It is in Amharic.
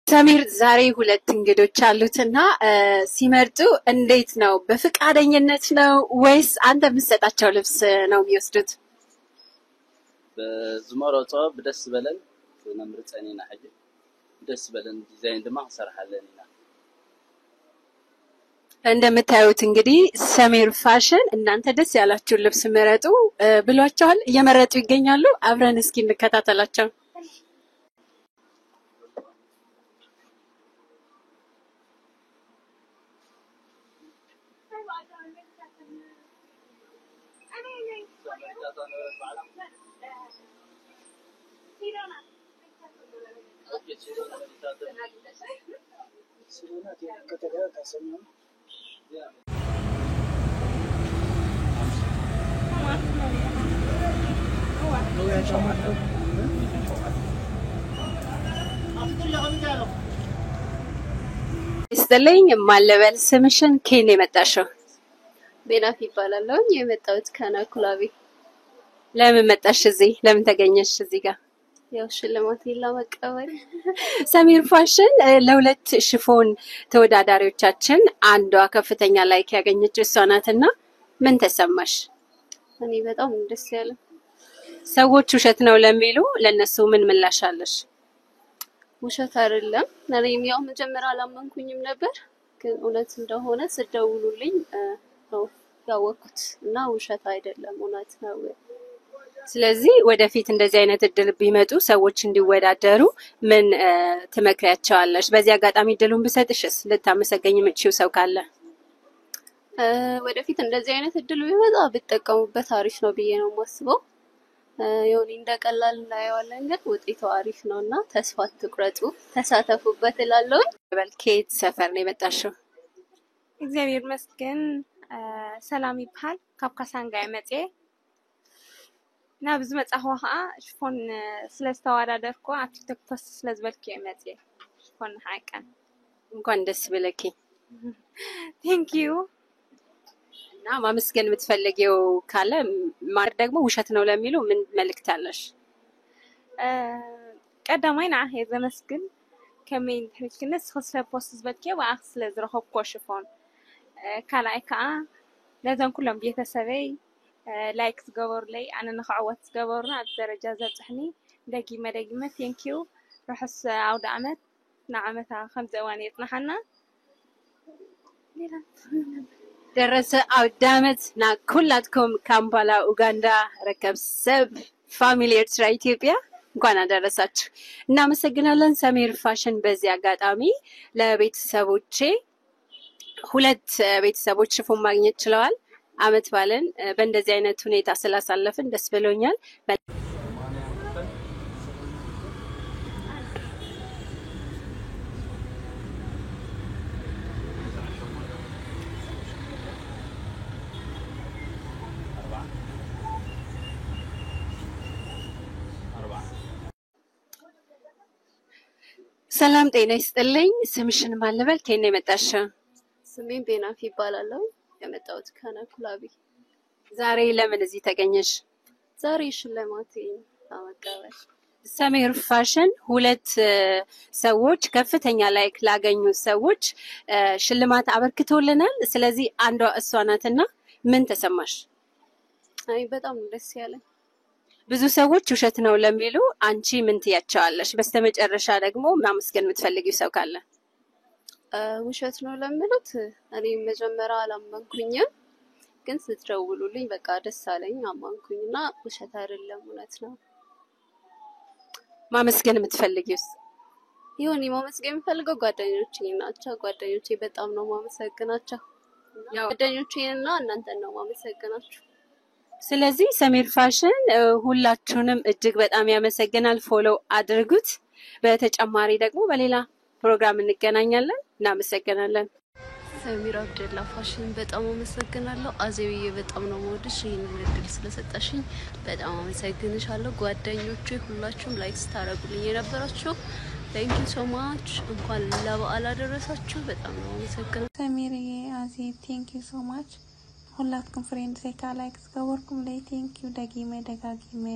ሰሚር ዛሬ ሁለት እንግዶች አሉትና ሲመርጡ እንዴት ነው? በፍቃደኝነት ነው ወይስ አንተ የምትሰጣቸው ልብስ ነው የሚወስዱት? በዝመረጾ በደስ በለን ነምርጸኒና ሐጂ ደስ በለን ዲዛይን ድማ ሰራሐለኒና እንደምታዩት እንግዲህ ሰሚር ፋሽን እናንተ ደስ ያላችሁ ልብስ ምረጡ ብሏቸዋል። እየመረጡ ይገኛሉ። አብረን እስኪ እንከታተላቸው። ስለኝ ማለበል ስምሽን ከኔ መጣሽው? ቤናፊ ይባላልው የመጣሁት ከናኩላቢ። ለምን መጣሽ እዚህ? ለምን ተገኘሽ እዚህ ጋር? ያው ሽልማት ለመቀበል። ሰሚር ፋሽን ለሁለት ሽፎን ተወዳዳሪዎቻችን አንዷ ከፍተኛ ላይክ ያገኘችው እሷ ናትና ምን ተሰማሽ? እኔ በጣም ደስ ያለ። ሰዎች ውሸት ነው ለሚሉ ለነሱ ምን ምላሽ አለሽ? ውሸት አይደለም። እኔም ያው መጀመሪያ አላመንኩኝም ነበር፣ ግን እውነት እንደሆነ ስደውሉልኝ ነው ያወቅኩት እና ውሸት አይደለም እውነት ነው። ስለዚህ ወደፊት እንደዚህ አይነት እድል ቢመጡ ሰዎች እንዲወዳደሩ ምን ትመክሪያቸዋለሽ? በዚህ አጋጣሚ እድሉን ብሰጥሽስ ልታመሰገኝ የምትችይው ሰው ካለ? ወደፊት እንደዚህ አይነት እድል ቢመጣ ብትጠቀሙበት አሪፍ ነው ብዬ ነው የማስበው። የሆነ እንደቀላል እናየዋለን፣ ግን ውጤቱ አሪፍ ነውና ተስፋ አትቁረጡ፣ ተሳተፉበት እላለሁ። በልኬት ሰፈር ነው የመጣሽው? እግዚአብሔር ይመስገን ሰላም ይባል ካብካሳንጋ የመጣ እና ብዙ መጻኸዋ ሽፎን ስለስተዋዳደርኩ አብ ቲክቶክ ፖስት ስለዝበልኩ የመጣ ሽፎን ሃይቀን እንኳን ደስ ብለኪ። ቴንክ ዩ። እና ማመስገን የምትፈልጊው ካለ ማር ደግሞ ውሸት ነው ለሚሉ ምን መልእክት አለሽ? ቀዳማይ ንዓ ዘመስግን ከመይ ትክክለስ ክስለ ፖስት ዝበልኩ ወአኽ ስለዝረኸብኩ ሽፎን ካልኣይ ከዓ ለዘን ኩሎም ቤተሰበይ ላይክ ዝገበሩ ለይ ኣነ ንኽዕወት ዝገበሩና ኣብ ደረጃ ዘብፅሕኒ ደጊመ ቴንክ ዩ። ርሑስ ኣውደ ዓመት ንዓመታ ከምዚ እዋን የፅናሓና። ደረሰ አውደ ዓመት ና ኩላትኩም ካምፓላ ኡጋንዳ ረከብ ሰብ ፋሚሊ ኤርትራ ኢትዮጵያ እንኳን አደረሳችሁ። እናመሰግናለን ሰሚር ፋሽን። በዚህ አጋጣሚ ለቤተሰቦቼ ሁለት ቤተሰቦች ሽፎን ማግኘት ችለዋል። አመት ባለን በእንደዚህ አይነት ሁኔታ ስላሳለፍን ደስ ብሎኛል። ሰላም ጤና ይስጥልኝ። ስምሽን ማለበል ከኔ የመጣሽ? ስሜን ቤናፊ ይባላልው የመጣሁት ከናኩላቢ። ዛሬ ለምን እዚህ ተገኘሽ? ዛሬ ሽልማት ለመቀበል። ሰሚር ፋሽን ሁለት ሰዎች ከፍተኛ ላይክ ላገኙ ሰዎች ሽልማት አበርክቶልናል። ስለዚህ አንዷ እሷ ናትና ምን ተሰማሽ? አይ በጣም ደስ ያለኝ። ብዙ ሰዎች ውሸት ነው ለሚሉ አንቺ ምን ትያቸዋለሽ? በስተመጨረሻ ደግሞ ማመስገን የምትፈልጊው ሰው ካለ? ውሸት ነው ለሚሉት እኔ መጀመሪያ አላመንኩኝም፣ ግን ስትደውሉልኝ በቃ ደስ አለኝ፣ አማንኩኝና ውሸት አይደለም እውነት ነው። ማመስገን የምትፈልጊውስ? ይሁን ማመስገን የምፈልገው ጓደኞቼ ናቸው። ጓደኞቼ በጣም ነው ማመሰግናቸው። ጓደኞቼና እናንተን ነው ማመሰግናችሁ። ስለዚህ ሰሚር ፋሽን ሁላችሁንም እጅግ በጣም ያመሰግናል። ፎሎ አድርጉት። በተጨማሪ ደግሞ በሌላ ፕሮግራም እንገናኛለን። እናመሰግናለን። ሰሚር አብደላ ፋሽን በጣም አመሰግናለሁ። አዜብዬ በጣም ነው የምወድሽ። ይሄንን እድል ስለሰጣሽኝ በጣም አመሰግንሻለሁ። ጓደኞቼ ሁላችሁም ላይክ ስታረጉልኝ የነበራችሁ thank you so much። እንኳን ለበዓል አደረሳችሁ። በጣም ነው አመሰግናለሁ። ሰሚርዬ አዜብ ቴንክ ዩ ሶ ማች። ሁላችሁም ፍሬንድ ላይክ ዝገበርኩም ላይ ቴንክ ዩ ደጋጊመ